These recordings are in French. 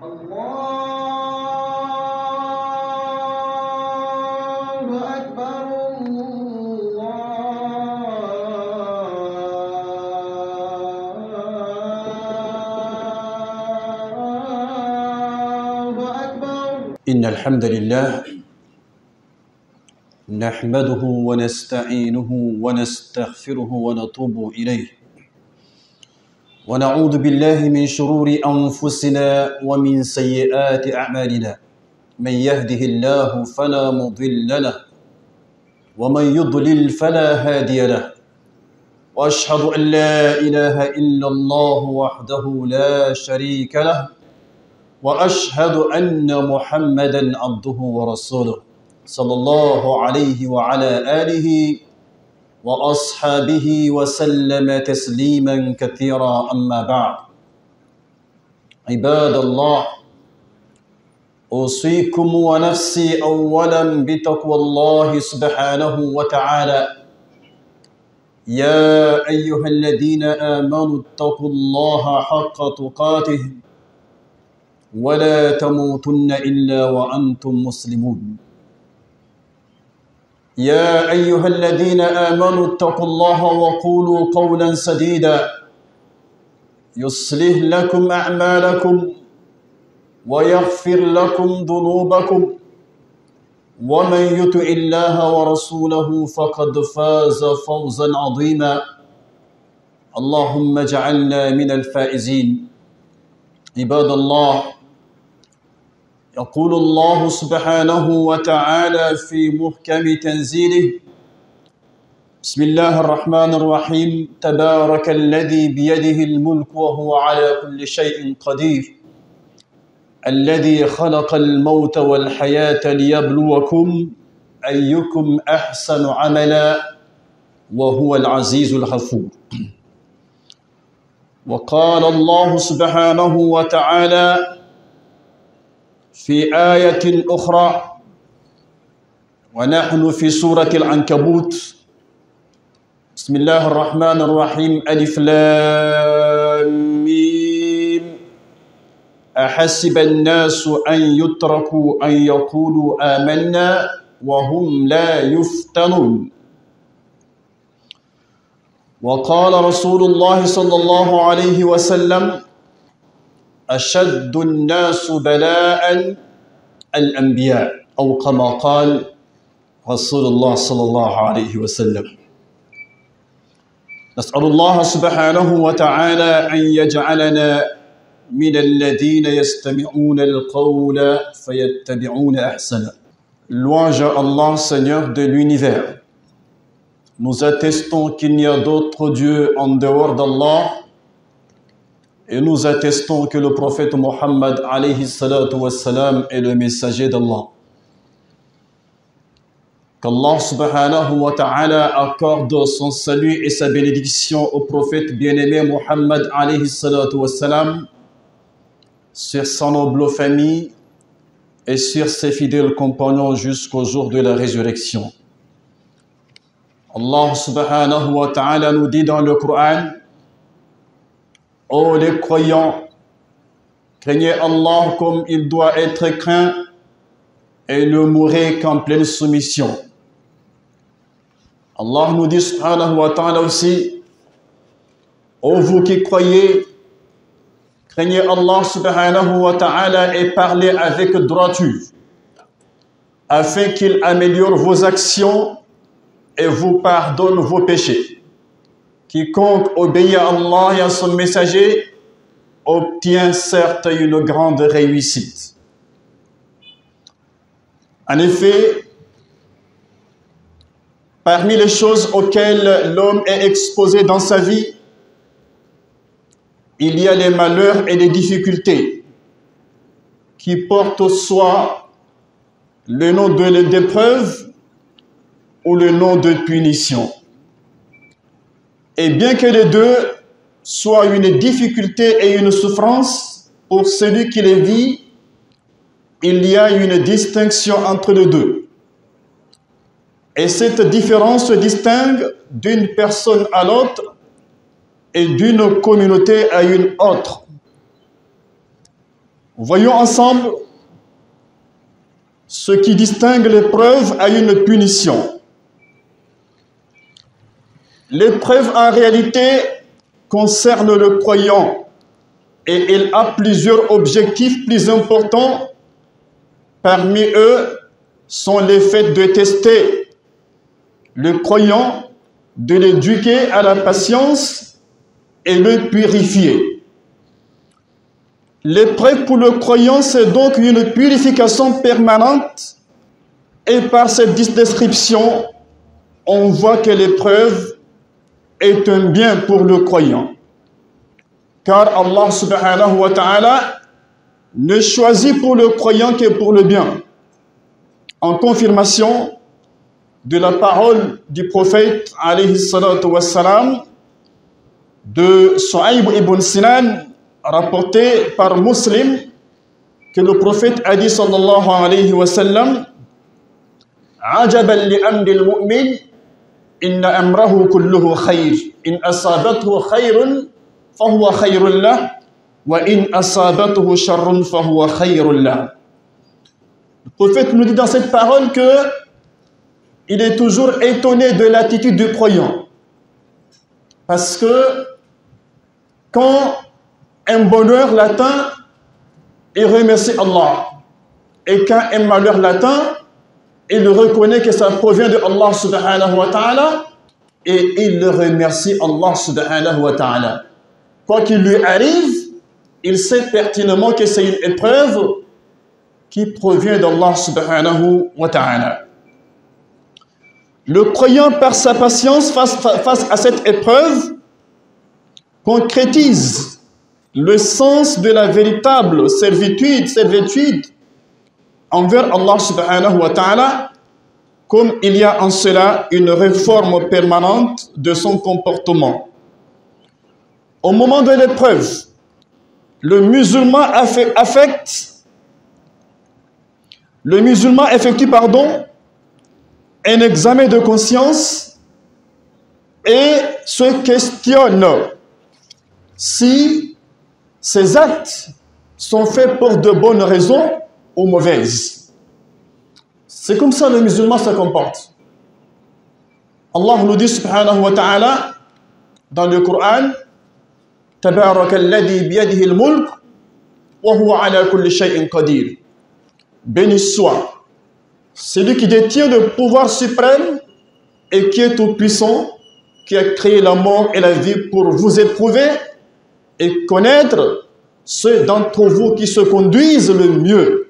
الله أكبر الله أكبر. إن الحمد لله نحمده ونستعينه ونستغفره ونتوب إليه ونعوذ بالله من شرور أنفسنا ومن سيئات أعمالنا. من يهده الله فلا مضل له ومن يضلل فلا هادي له، وأشهد أن لا إله إلا الله وحده لا شريك له، وأشهد أن محمدًا عبده ورسوله صلى الله عليه وعلى آله وأصحابه وسلم تسليما كثيرا. أما بعد، عباد الله، أوصيكم ونفسي أولا بتقوى الله سبحانه وتعالى. يا أيها الذين آمنوا اتقوا الله حق تقاته ولا تموتن إلا وأنتم مسلمون. يا أيها الذين آمنوا اتقوا الله وقولوا قولا سديدا يصلح لكم أعمالكم ويغفر لكم ذنوبكم، ومن يطع الله ورسوله فقد فاز فوزا عظيما. اللهم اجعلنا من الفائزين. عباد الله، يقول الله سبحانه وتعالى في محكم تنزيله: بسم الله الرحمن الرحيم. تبارك الذي بيده الملك وهو على كل شيء قدير، الذي خلق الموت والحياة ليبلوكم أيكم أحسن عملا وهو العزيز الغفور. وقال الله سبحانه وتعالى في آية أخرى، ونحن في سورة العنكبوت: بسم الله الرحمن الرحيم. ألف لام ميم. أحسب الناس أن يتركوا أن يقولوا آمنا وهم لا يفتنون. وقال رسول الله صلى الله عليه وسلم: أشد الناس بلاء الأنبياء، أو كما قال رسول الله صلى الله عليه وسلم. نسأل الله سبحانه وتعالى أن يجعلنا من الذين يستمعون القول فيتبعون أحسنه. Louange à Allah, Seigneur de l'univers. Nous attestons qu'il n'y a d'autre Dieu en dehors d'Allah, et nous attestons que le prophète Mohammed alayhi salatu wassalam est le messager d'Allah. Qu'Allah subhanahu wa ta'ala accorde son salut et sa bénédiction au prophète bien-aimé Mohammed alayhi salatu wassalam, sur sa noble famille et sur ses fidèles compagnons jusqu'au jour de la résurrection. Allah subhanahu wa ta'ala nous dit dans le Coran: ô les croyants, craignez Allah comme il doit être craint et ne mourrez qu'en pleine soumission. Allah nous dit subhanahu wa ta'ala aussi: ô vous qui croyez, craignez Allah subhanahu wa ta'ala et parlez avec droiture, afin qu'il améliore vos actions et vous pardonne vos péchés. Quiconque obéit à Allah et à son messager obtient certes une grande réussite. En effet, parmi les choses auxquelles l'homme est exposé dans sa vie, il y a les malheurs et les difficultés qui portent soit le nom d'épreuve ou le nom de punition. Et bien que les deux soient une difficulté et une souffrance pour celui qui les vit, il y a une distinction entre les deux. Et cette différence se distingue d'une personne à l'autre et d'une communauté à une autre. Voyons ensemble ce qui distingue l'épreuve à une punition. L'épreuve en réalité concerne le croyant et il a plusieurs objectifs plus importants. Parmi eux sont les faits de tester le croyant, de l'éduquer à la patience et le purifier. L'épreuve pour le croyant, c'est donc une purification permanente et par cette description, on voit que l'épreuve est un bien pour le croyant. Car Allah subhanahu wa ta'ala ne choisit pour le croyant que pour le bien. En confirmation de la parole du prophète alayhi salatu wassalam, de Su'ayb ibn Sinan, rapporté par Muslim, que le prophète a dit sallallahu alayhi wa sallam: Ajaban li amril mu'min, inna amrahu kulluhu khayr, in asabathu khayrun fahuwa khayrun lah, wa in asabathu sharrun fahuwa khayrun lah. Le prophète nous dit dans cette parole que il est toujours étonné de l'attitude du croyant. Parce que quand un bonheur l'atteint, il remercie Allah. Et quand un malheur l'atteint, il reconnaît que ça provient de Allah subhanahu wa ta'ala et il le remercie Allah subhanahu wa ta'ala. Quoi qu'il lui arrive, il sait pertinemment que c'est une épreuve qui provient d'Allah subhanahu wa ta'ala. Le croyant, par sa patience face à cette épreuve, concrétise le sens de la véritable servitude envers Allah subhanahu wa ta'ala, comme il y a en cela une réforme permanente de son comportement. Au moment de l'épreuve, le musulman effectue un examen de conscience et se questionne si ses actes sont faits pour de bonnes raisons ou mauvaises. C'est comme ça le musulman se comporte. Allah nous dit subhanahu wa ta'ala dans le Coran: Tabaraka alladhi biyadihi al-mulk wa huwa ala kulli shay'in qadir. Béni soit celui qui détient le pouvoir suprême et qui est tout puissant, qui a créé la mort et la vie pour vous éprouver et connaître ceux d'entre vous qui se conduisent le mieux.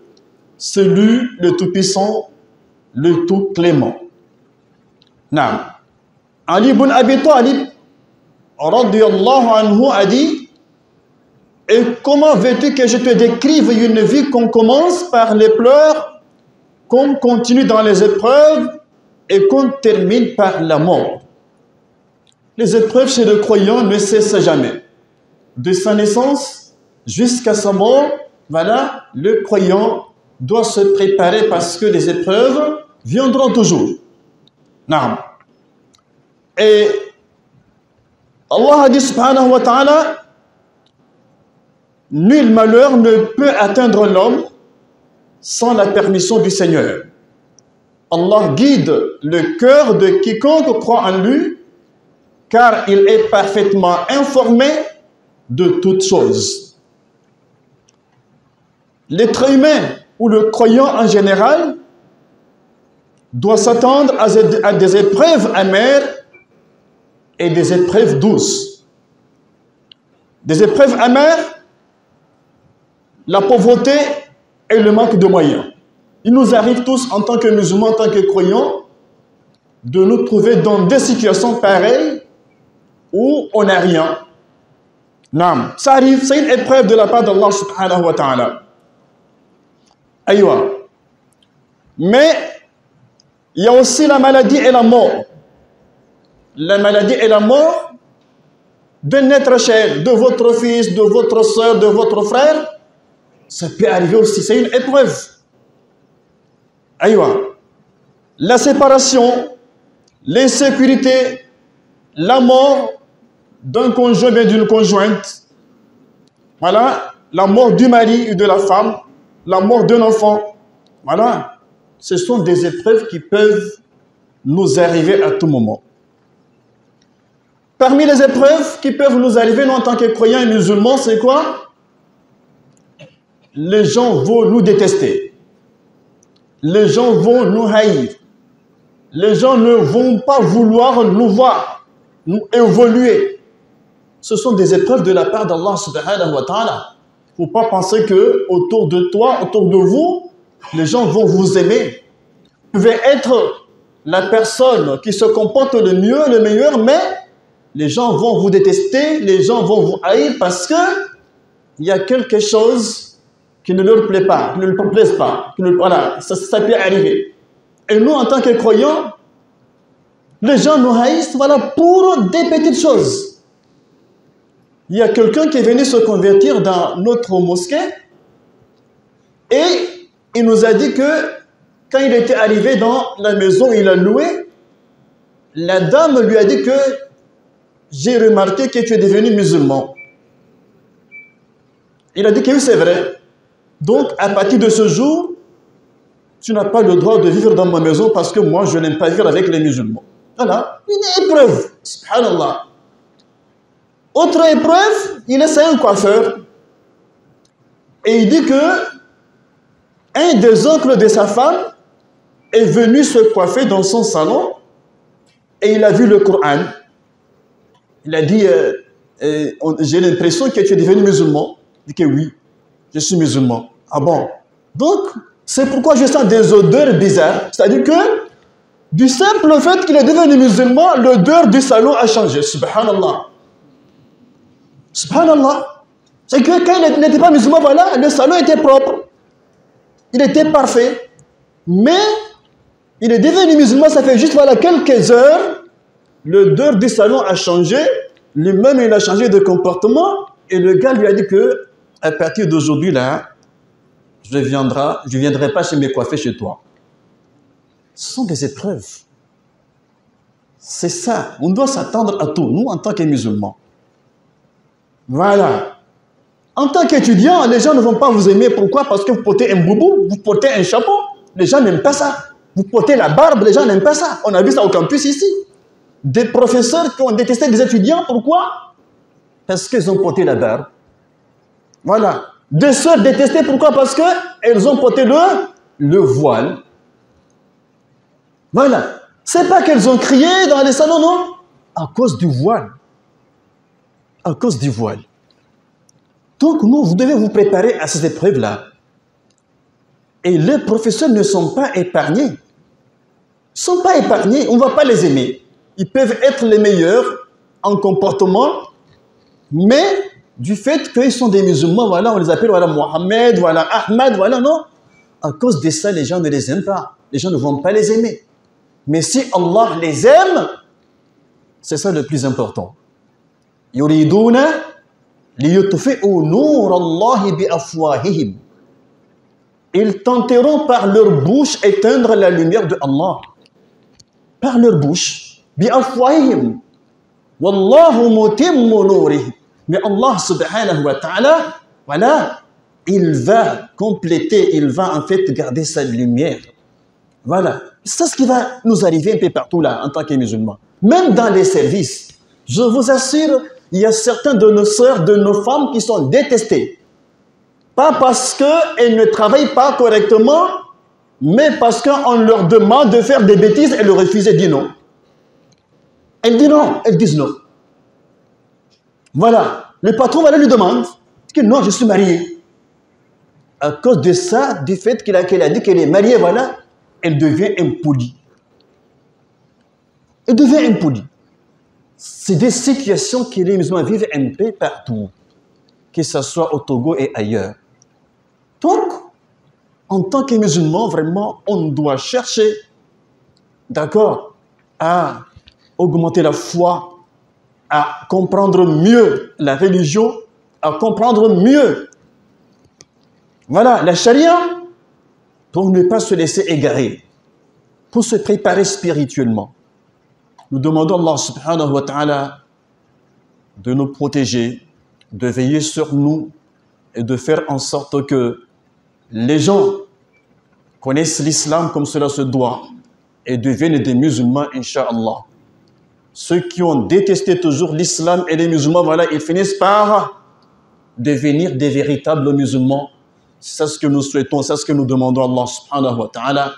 C'est lui le tout-puissant, le tout-clément. Naam. Ali ibn Abi Talib radiyallahu anhu a dit: et comment veux-tu que je te décrive une vie qu'on commence par les pleurs, qu'on continue dans les épreuves et qu'on termine par la mort? Les épreuves chez le croyant ne cessent jamais. De sa naissance jusqu'à sa mort, voilà, le croyant doit se préparer parce que les épreuves viendront toujours. Naam. Et Allah a dit subhanahu wa ta'ala: nul malheur ne peut atteindre l'homme sans la permission du Seigneur. Allah guide le cœur de quiconque croit en lui, car il est parfaitement informé de toutes choses. L'être humain ou le croyant en général doit s'attendre à des épreuves amères et des épreuves douces. Des épreuves amères, la pauvreté et le manque de moyens. Il nous arrive tous, en tant que musulmans, en tant que croyants, de nous trouver dans des situations pareilles où on n'a rien. Non, ça arrive, c'est une épreuve de la part d'Allah subhanahu wa ta'ala. Aïwa. Mais il y a aussi la maladie et la mort. La maladie et la mort d'un être cher, de votre fils, de votre soeur, de votre frère, ça peut arriver aussi, c'est une épreuve. Aïwa. La séparation, l'insécurité, la mort d'un conjoint et d'une conjointe. Voilà, la mort du mari ou de la femme, la mort d'un enfant. Voilà. Ce sont des épreuves qui peuvent nous arriver à tout moment. Parmi les épreuves qui peuvent nous arriver, nous en tant que croyants et musulmans, c'est quoi? Les gens vont nous détester. Les gens vont nous haïr. Les gens ne vont pas vouloir nous voir, nous évoluer. Ce sont des épreuves de la part d'Allah subhanahu wa ta'ala. Il ne faut pas penser que autour de toi, autour de vous, les gens vont vous aimer. Vous pouvez être la personne qui se comporte le mieux, le meilleur, mais les gens vont vous détester, les gens vont vous haïr parce que il y a quelque chose qui ne leur plaît pas, qui ne leur plaise pas. Voilà, ça peut arriver. Et nous, en tant que croyants, les gens nous haïssent, voilà, pour des petites choses. Il y a quelqu'un qui est venu se convertir dans notre mosquée et il nous a dit que quand il était arrivé dans la maison où il a loué, la dame lui a dit que j'ai remarqué que tu es devenu musulman. Il a dit que oui, c'est vrai. Donc, à partir de ce jour, tu n'as pas le droit de vivre dans ma maison parce que moi, je n'aime pas vivre avec les musulmans. Voilà, une épreuve. Subhanallah. Autre épreuve, il est un coiffeur. Et il dit que un des oncles de sa femme est venu se coiffer dans son salon et il a vu le Coran. Il a dit, j'ai l'impression que tu es devenu musulman. Il dit que oui, je suis musulman. Ah bon? Donc, c'est pourquoi je sens des odeurs bizarres. C'est-à-dire que, du simple fait qu'il est devenu musulman, l'odeur du salon a changé. Subhanallah. Subhanallah. C'est que quand il n'était pas musulman, voilà, le salon était propre. Il était parfait. Mais, il est devenu musulman, ça fait juste voilà, quelques heures. L'odeur du salon a changé. Lui-même, il a changé de comportement. Et le gars lui a dit que, à partir d'aujourd'hui, là, je ne viendrai pas chez mes coiffés chez toi. Ce sont des épreuves. C'est ça. On doit s'attendre à tout, nous, en tant que musulmans. Voilà. En tant qu'étudiant, les gens ne vont pas vous aimer. Pourquoi? Parce que vous portez un boubou, vous portez un chapeau. Les gens n'aiment pas ça. Vous portez la barbe, les gens n'aiment pas ça. On a vu ça au campus ici. Des professeurs qui ont détesté des étudiants. Pourquoi? Parce qu'ils ont porté la barbe. Voilà. Des sœurs détestées. Pourquoi? Parce qu'elles ont porté le voile. Voilà. C'est pas qu'elles ont crié dans les salons, non. À cause du voile. À cause du voile. Donc, nous, vous devez vous préparer à ces épreuves-là. Et les professeurs ne sont pas épargnés. Ils ne sont pas épargnés. On ne va pas les aimer. Ils peuvent être les meilleurs en comportement, mais du fait qu'ils sont des musulmans, voilà, on les appelle voilà, Mohamed, voilà, Ahmad, voilà, non. À cause de ça, les gens ne les aiment pas. Les gens ne vont pas les aimer. Mais si Allah les aime, c'est ça le plus important. Yuriduna liyutfi'u nur Allah bi afwahihim. Ils tenteront par leur bouche éteindre la lumière de Allah. Par leur bouche. Bi afwahihim. Wallahu mutimmu nurihi. Mais Allah subhanahu wa ta'ala, voilà, il va compléter, il va en fait garder sa lumière. Voilà. C'est ce qui va nous arriver un peu partout là, en tant que musulmans. Même dans les services. Je vous assure, il y a certains de nos sœurs, de nos femmes qui sont détestées. Pas parce qu'elles ne travaillent pas correctement, mais parce qu'on leur demande de faire des bêtises, elles le refusent et disent non. Elles disent non, elles disent non. Voilà. Le patron lui demande que non, je suis mariée. À cause de ça, du fait qu'elle a dit qu'elle est mariée, voilà, elle devient impolie. Elle devient impolie. C'est des situations que les musulmans vivent un peu partout, que ce soit au Togo et ailleurs. Donc, en tant que musulmans, vraiment, on doit chercher, d'accord, à augmenter la foi, à comprendre mieux la religion, à comprendre mieux, voilà, la charia, pour ne pas se laisser égarer, pour se préparer spirituellement. Nous demandons à Allah subhanahu wa ta'ala de nous protéger, de veiller sur nous, et de faire en sorte que les gens connaissent l'islam comme cela se doit et deviennent des musulmans, Inch'Allah. Ceux qui ont détesté toujours l'islam et les musulmans, voilà, ils finissent par devenir des véritables musulmans. C'est ce que nous souhaitons, c'est ce que nous demandons à Allah subhanahu wa ta'ala,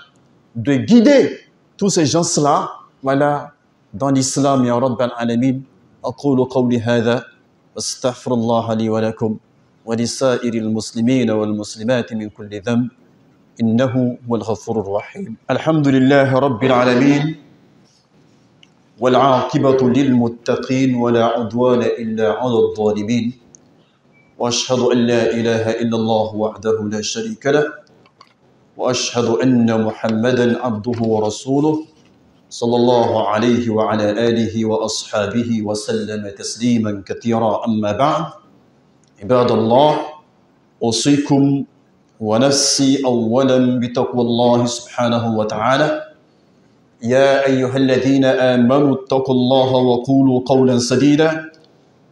de guider tous ces gens-là, voilà, dans l'islam, ya Rabbal Alamin. أقول قولي هذا واستغفر الله لي ولكم ولسائر المسلمين والمسلمات من كل ذنب إنه هو الغفور الرحيم. الحمد لله رب العالمين والعاقبة للمتقين ولا عدوان إلا على الظالمين وأشهد أن لا إله إلا الله وحده لا شريك له وأشهد أن محمدا عبده ورسوله صلى الله عليه وعلى آله وأصحابه وسلم تسليما كثيرا. أما بعد، عباد الله، أوصيكم ونفسي أولا بتقوى الله سبحانه وتعالى. يا أيها الذين آمنوا اتقوا الله وقولوا قولا سديدا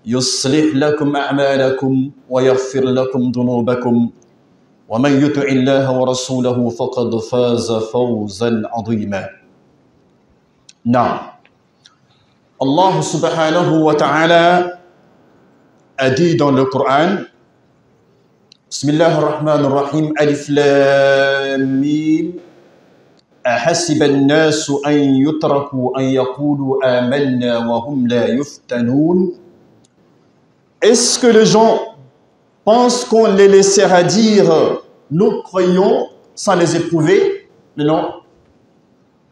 يصلح لكم أعمالكم ويغفر لكم ذنوبكم ومن يطع الله ورسوله فقد فاز فوزا عظيما. نعم، Allah subhanahu wa ta'ala a dit dans le Coran, Bismillah ar-Rahman ar-Rahim, Alif Lam Mim, أحسب الناس أن يتركوا أن يقولوا آمنا وهم لا يفتنون. Est-ce que les gens pensent qu'on les laissera dire nous croyons sans les éprouver? Non,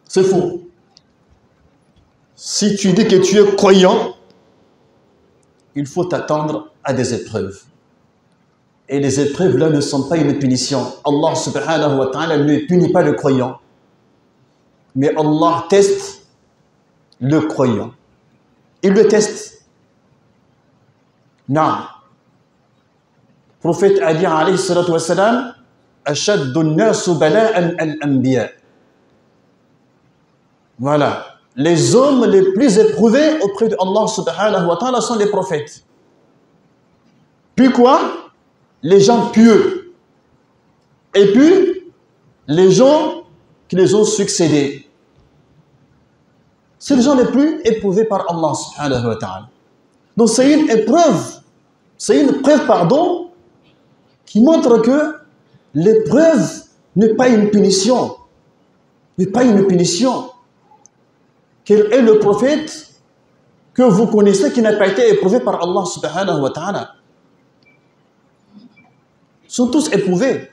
c'est faux. Si tu dis que tu es croyant, il faut t'attendre à des épreuves. Et les épreuves là ne sont pas une punition. Allah subhanahu wa ta'ala ne punit pas le croyant. Mais Allah teste le croyant. Il le teste. Non. Prophète a dit alayhi salatu wa salam, Ashaddu nasu bala'an al-anbiya. Voilà. Les hommes les plus éprouvés auprès de Allah subhanahu wa ta'ala sont les prophètes. Puis quoi? Les gens pieux. Et puis, les gens qui les ont succédés. C'est les gens les plus éprouvés par Allah subhanahu wa ta'ala. Donc c'est une épreuve, qui montre que l'épreuve n'est pas une punition. N'est pas une punition. Quel est le prophète que vous connaissez qui n'a pas été éprouvé par Allah subhanahu wa ta'ala? Ils sont tous éprouvés.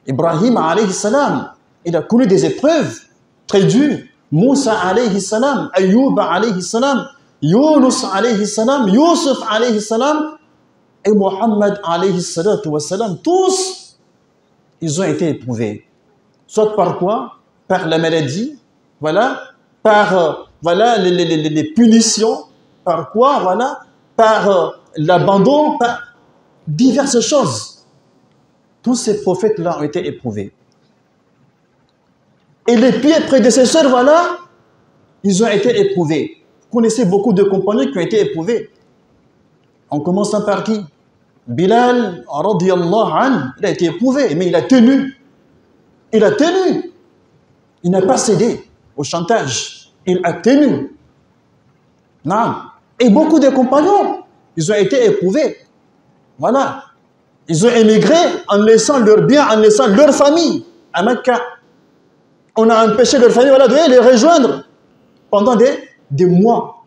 Ibrahim alayhi salam, il a connu des épreuves très dures. Moussa alayhi salam, Ayyub alayhi salam, Yunus alayhi salam, Yusuf alayhi salam et Muhammad alayhi salatu wa salam, tous, ils ont été éprouvés. Soit par quoi? Par la maladie, voilà, par voilà les punitions, par quoi? Voilà, par l'abandon, par diverses choses. Tous ces prophètes-là ont été éprouvés. Et les pieds prédécesseurs, voilà, ils ont été éprouvés. Vous connaissez beaucoup de compagnons qui ont été éprouvés. En commençant par qui? Bilal, radiyallahu anhu, il a été éprouvé, mais il a tenu. Il a tenu. Il n'a pas cédé au chantage. Il a tenu. Non. Et beaucoup de compagnons, ils ont été éprouvés. Voilà. Ils ont émigré en laissant leurs biens, en laissant leur famille à Mecca. On a empêché leur famille, voilà, de les rejoindre pendant des mois.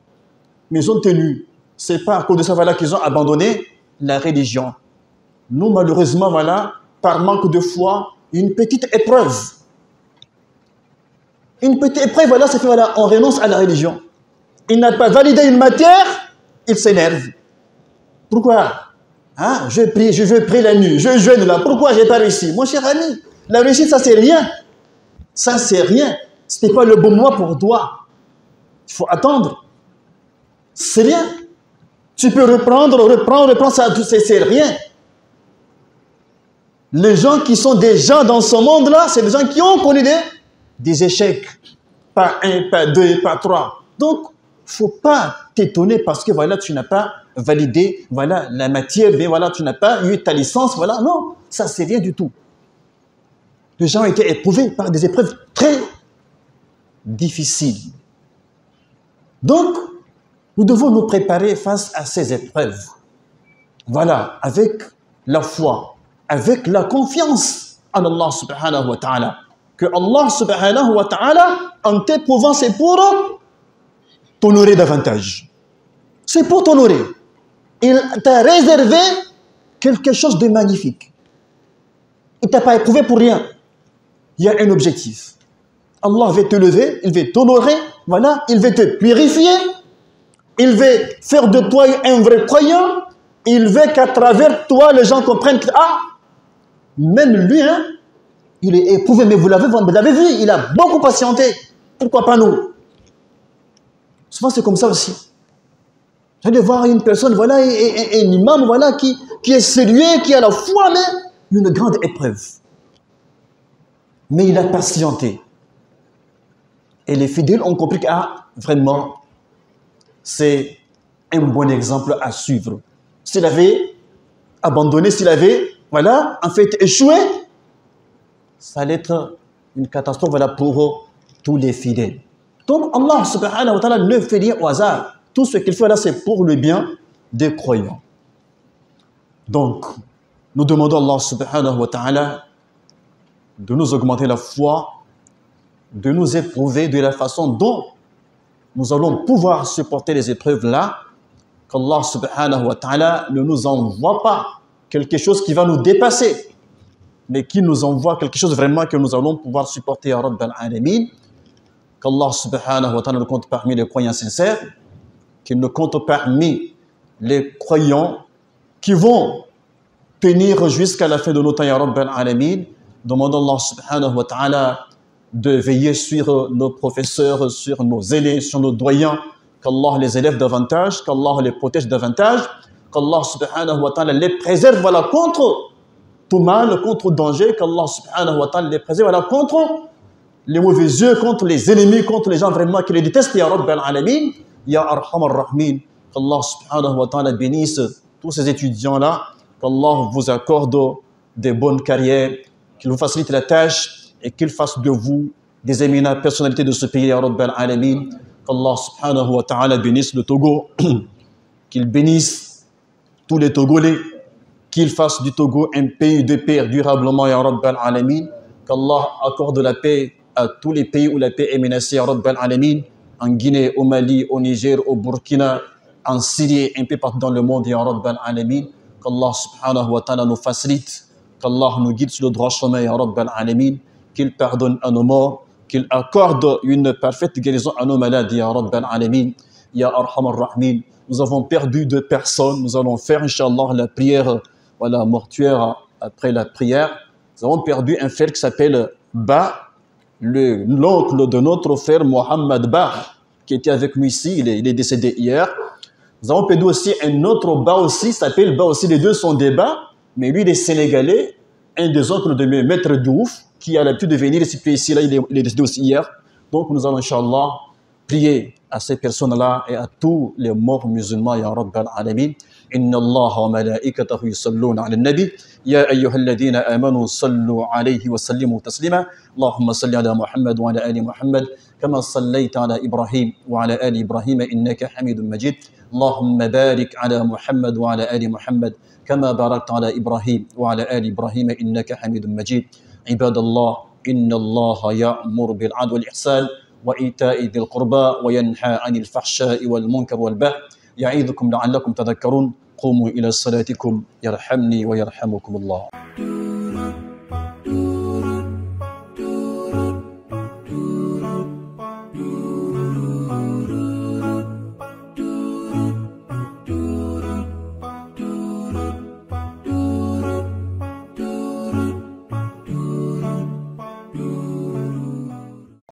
Mais ils ont tenu. Ce n'est pas à cause de ça, voilà, qu'ils ont abandonné la religion. Nous, malheureusement, voilà, par manque de foi, une petite épreuve. Une petite épreuve, voilà, ça fait, voilà, on renonce à la religion. Il n'a pas validé une matière, il s'énerve. Pourquoi? Hein? Je prie la nuit, je jeûne là. Pourquoi je n'ai pas réussi? Mon cher ami, la réussite, ça c'est rien. Ça c'est rien. Ce n'est pas le bon mois pour toi. Il faut attendre. C'est rien. Tu peux reprendre, ça, c'est rien. Les gens qui sont déjà dans ce monde-là, c'est des gens qui ont connu des échecs. Pas un, pas deux, pas trois. Donc, il ne faut pas t'étonner parce que voilà, tu n'as pas validé, voilà, la matière, mais voilà, tu n'as pas eu ta licence, voilà, non, ça c'est rien du tout. Les gens ont été éprouvés par des épreuves très difficiles. Donc, nous devons nous préparer face à ces épreuves. Voilà, avec la foi, avec la confiance en Allah subhanahu wa ta'ala. Que Allah subhanahu wa ta'ala, en t'éprouvant, c'est pour t'honorer davantage. C'est pour t'honorer. Il t'a réservé quelque chose de magnifique. Il ne t'a pas éprouvé pour rien. Il y a un objectif. Allah veut te lever, il veut t'honorer, voilà, il veut te purifier, il veut faire de toi un vrai croyant, il veut qu'à travers toi, les gens comprennent que, même lui, hein, il est éprouvé, mais vous l'avez vu, il a beaucoup patienté. Pourquoi pas nous? Souvent, c'est comme ça aussi. Vous allez voir une personne, voilà, un imam, voilà, qui est sérieux, qui a la foi, mais une grande épreuve. Mais il a patienté. Et les fidèles ont compris que, vraiment, c'est un bon exemple à suivre. S'il avait abandonné, s'il avait, voilà, en fait, échoué, ça allait être une catastrophe, voilà, pour tous les fidèles. Donc, Allah subhanahu wa ta'ala ne fait rien au hasard. Tout ce qu'il fait là, c'est pour le bien des croyants. Donc, nous demandons à Allah subhanahu wa ta'ala de nous augmenter la foi, de nous éprouver de la façon dont nous allons pouvoir supporter les épreuves là, qu'Allah subhanahu wa ta'ala ne nous envoie pas quelque chose qui va nous dépasser, mais qui nous envoie quelque chose vraiment que nous allons pouvoir supporter, ya Rabbal Alamin. Qu'Allah subhanahu wa ta'ala nous compte parmi les croyants sincères, qu'il nous compte parmi les croyants qui vont tenir jusqu'à la fin de nos temps, ya Rabbal Alamin. Demandons Allah subhanahu wa ta'ala de veiller sur nos professeurs, sur nos aînés, sur nos doyens, qu'Allah les élève davantage, qu'Allah les protège davantage, qu'Allah subhanahu wa ta'ala les préserve, voilà, contre tout mal, contre danger, qu'Allah subhanahu wa ta'ala les préserve, voilà, contre les mauvais yeux, contre les ennemis, contre les gens vraiment qui les détestent, ya Rabbal Alamin, ya Arhamar Rahmin. Qu'Allah subhanahu wa ta'ala bénisse tous ces étudiants-là, qu'Allah vous accorde des bonnes carrières, qu'il vous facilite la tâche et qu'il fasse de vous des éminentes personnalités de ce pays, ya Rabbal Alamin. Qu'Allah subhanahu wa ta'ala bénisse le Togo, qu'il bénisse tous les Togolais, qu'il fasse du Togo un pays de paix durablement, ya Rabbal Alamin. Qu'Allah accorde la paix à tous les pays où la paix est menacée, ya Rabbal Alamin. En Guinée, au Mali, au Niger, au Burkina, en Syrie, un peu partout dans le monde, ya Rabbal Alamin. Qu'Allah subhanahu wa ta'ala nous facilite, qu'Allah nous guide sur le droit chemin, ya Rabbal Alamin. Qu'il pardonne à nos morts, qu'il accorde une parfaite guérison à nos malades, ya Rabbal Alamin, ya Arhamar Rahmin. Nous avons perdu 2 personnes, nous allons faire, Inch'Allah, la prière, voilà, mortuaire après la prière. Nous avons perdu un frère qui s'appelle Ba, l'oncle de notre frère Mohamed Ba, qui était avec nous ici, il est décédé hier. Nous avons perdu aussi un autre Ba aussi, s'appelle Ba aussi, les deux sont des Ba, mais lui il est sénégalais, un des oncles de mes maîtres d'ouf, qui a l'habitude de venir ici, là, il est décédé aussi hier. Donc nous allons, Inch'Allah, prier à ces personnes-là et à tous les morts musulmans, ya Rabbal Alamin. Inna Allah wa malaikatahu yusalluna ala nabi. Ya ayyuhalladhina amanu sallu alayhi wa sallimu taslima. Allahumma salli ala Muhammad wa ala ali Muhammad. Kama sallayta ala Ibrahim wa ala ali Ibrahim innaka hamidun majid. Allahumma barik ala Muhammad wa ala ali Muhammad. كما باركت على إبراهيم وعلى آل إبراهيم إنك حميد مجيد. عباد الله إن الله يأمر بالعدل والإحسان وإيتاء ذي القربى وينهى عن الفحشاء والمنكر والبغي يعظكم لعلكم تذكرون. قوموا إلى صلاتكم يرحمني ويرحمكم الله.